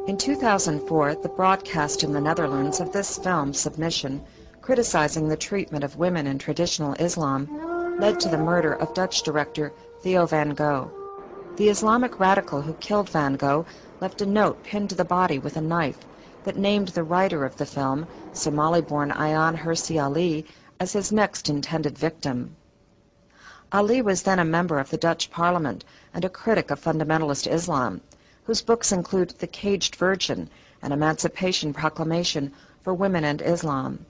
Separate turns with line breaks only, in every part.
In 2004, the broadcast in the Netherlands of this film, Submission, criticizing the treatment of women in traditional Islam, led to the murder of Dutch director Theo van Gogh. The Islamic radical who killed Van Gogh left a note pinned to the body with a knife that named the writer of the film, Somali-born Ayan Hirsi Ali, as his next intended victim. Ali was then a member of the Dutch Parliament and a critic of fundamentalist Islam, whose books include The Caged Virgin, an Emancipation Proclamation for Women and Islam.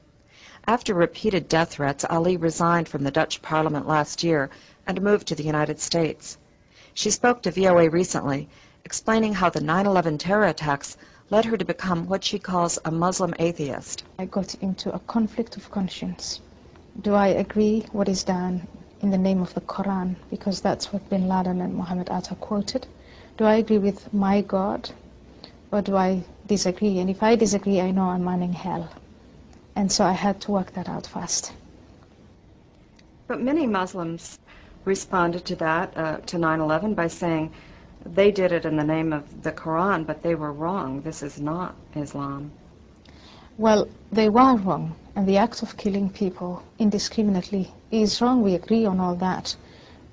After repeated death threats, Ali resigned from the Dutch Parliament last year and moved to the United States. She spoke to VOA recently, explaining how the 9/11 terror attacks led her to become what she calls a Muslim atheist.
I got into a conflict of conscience. Do I agree what is done in the name of the Quran, because that's what bin Laden and Muhammad Atta quoted? Do I agree with my God, or do I disagree? And if I disagree, I know I'm running hell. And so I had to work that out fast.
But many Muslims responded to that, to 9/11, by saying they did it in the name of the Quran, but they were wrong. This is not Islam.
Well, they were wrong, and the act of killing people indiscriminately is wrong. We agree on all that.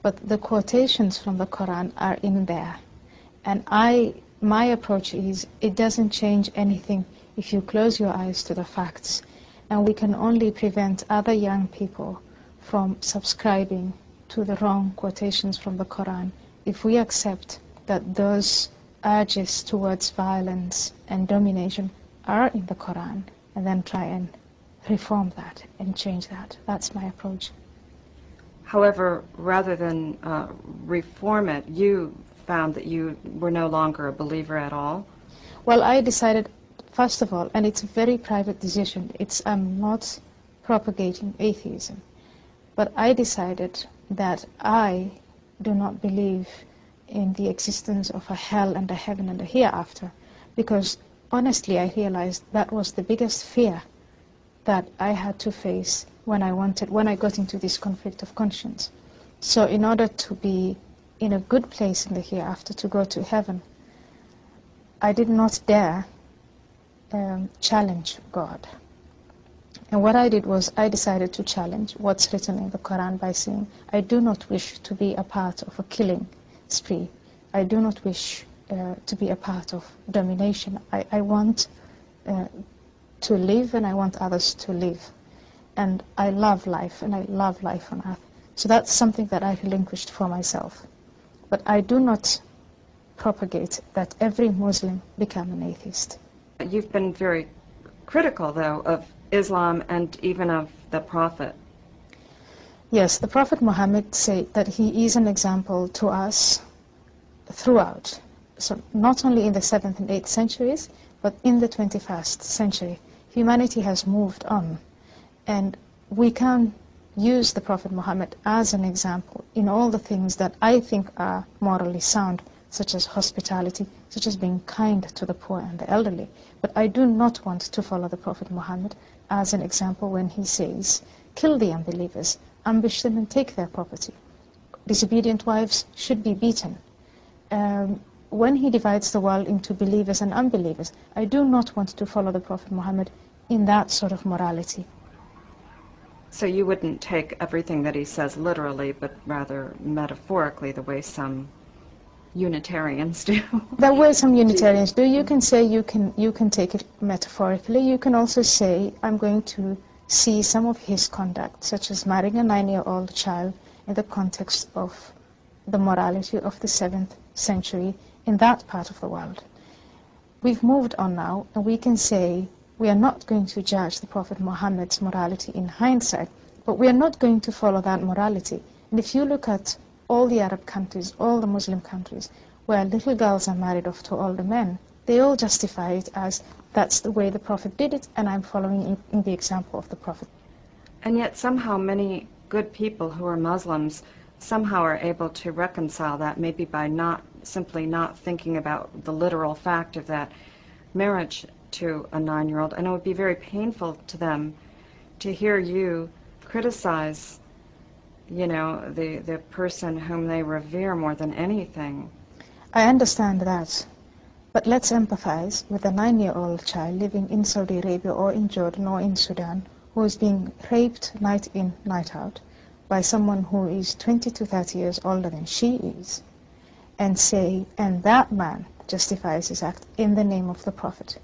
But the quotations from the Quran are in there. And my approach is, it doesn't change anything if you close your eyes to the facts. And we can only prevent other young people from subscribing to the wrong quotations from the Quran if we accept that those urges towards violence and domination are in the Quran, and then try and reform that and change that. That's my approach.
However, rather than reform it, you found that you were no longer a believer at all?
Well, I decided, first of all, and it's a very private decision, I'm not propagating atheism, but I decided that I do not believe in the existence of a hell and a heaven and a hereafter, because honestly I realized that was the biggest fear that I had to face when I got into this conflict of conscience. So in order to be in a good place in the hereafter, to go to heaven, I did not dare challenge God. And what I did was I decided to challenge what's written in the Quran by saying, I do not wish to be a part of a killing spree. I do not wish to be a part of domination. I want to live, and I want others to live. And I love life, and I love life on earth. So that's something that I relinquished for myself. But I do not propagate that every Muslim become an atheist.
You've been very critical, though, of Islam and even of the Prophet.
Yes, the Prophet Muhammad said that he is an example to us throughout. So not only in the 7th and 8th centuries, but in the 21st century. Humanity has moved on, and we can use the Prophet Muhammad as an example in all the things that I think are morally sound, such as hospitality, such as being kind to the poor and the elderly. But I do not want to follow the Prophet Muhammad as an example when he says, kill the unbelievers, ambush them and take their property. Disobedient wives should be beaten. When he divides the world into believers and unbelievers, I do not want to follow the Prophet Muhammad in that sort of morality.
So you wouldn't take everything that he says literally, but rather metaphorically, the way some Unitarians do.
The way some Unitarians do. You can say you can take it metaphorically. You can also say, I'm going to see some of his conduct, such as marrying a 9-year-old child, in the context of the morality of the 7th century in that part of the world. We've moved on now, and we can say we are not going to judge the Prophet Muhammad's morality in hindsight, but we are not going to follow that morality. And if you look at all the Arab countries, all the Muslim countries, where little girls are married off to older men, they all justify it as, that's the way the Prophet did it, and I'm following in the example of the Prophet.
And yet somehow many good people who are Muslims somehow are able to reconcile that, maybe by simply not thinking about the literal fact of that marriage to a 9-year-old. And it would be very painful to them to hear you criticize, the person whom they revere more than anything.
I understand that. But let's empathize with a 9-year-old child living in Saudi Arabia or in Jordan or in Sudan who is being raped night in, night out by someone who is 20 to 30 years older than she is, and say, and that man justifies his act in the name of the Prophet.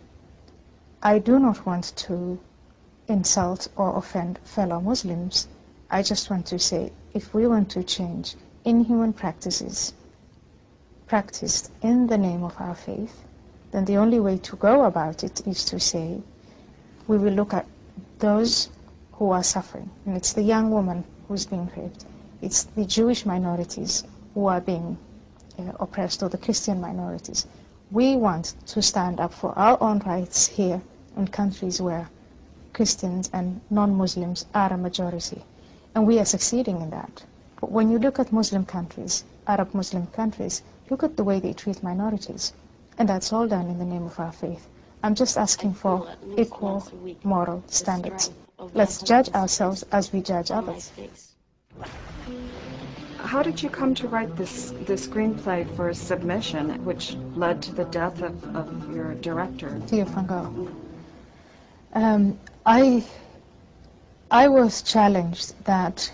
I do not want to insult or offend fellow Muslims. I just want to say, if we want to change inhuman practices practiced in the name of our faith, then the only way to go about it is to say, we will look at those who are suffering. And it's the young woman who's being raped. It's the Jewish minorities who are being oppressed, or the Christian minorities. We want to stand up for our own rights here in countries where Christians and non-Muslims are a majority. And we are succeeding in that. But when you look at Muslim countries, Arab Muslim countries, look at the way they treat minorities. And that's all done in the name of our faith. I'm just asking for equal moral standards. Let's judge ourselves as we judge others.
How did you come to write this screenplay for Submission, which led to the death of your director?
Theo van Gogh. I was challenged that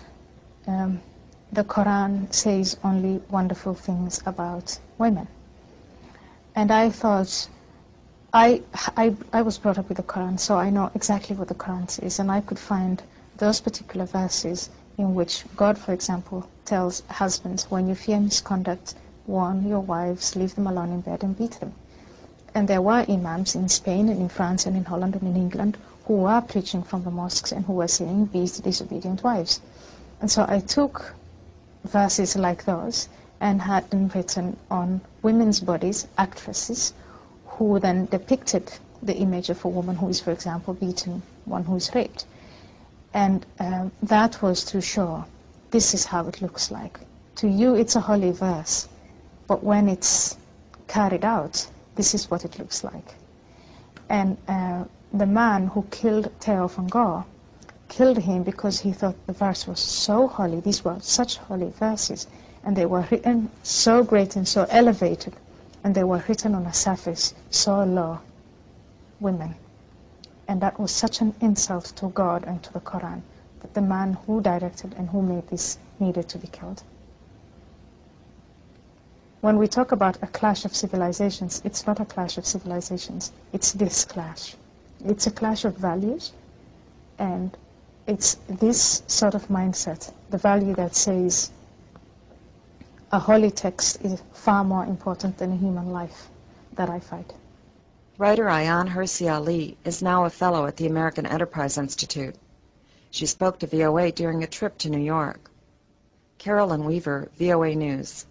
the Quran says only wonderful things about women. And I thought, I was brought up with the Quran, so I know exactly what the Quran says, and I could find those particular verses in which God, for example, tells husbands, when you fear misconduct, warn your wives, leave them alone in bed and beat them. And there were imams in Spain and in France and in Holland and in England who were preaching from the mosques and who were saying, be disobedient wives. And so I took verses like those and had them written on women's bodies, actresses, who then depicted the image of a woman who is, for example, beaten, one who is raped. And that was to show, this is how it looks like. To you, it's a holy verse, but when it's carried out, this is what it looks like. And the man who killed Theo van Gogh killed him because he thought the verse was so holy. These were such holy verses, and they were written so great and so elevated, and they were written on a surface so low, women. And that was such an insult to God and to the Quran, that the man who directed and who made this needed to be killed. When we talk about a clash of civilizations, it's not a clash of civilizations, it's this clash. It's a clash of values, and it's this sort of mindset, the value that says a holy text is far more important than a human life, that I fight.
Writer Ayan Hirsi Ali is now a fellow at the American Enterprise Institute. She spoke to VOA during a trip to New York. Carolyn Weaver, VOA News.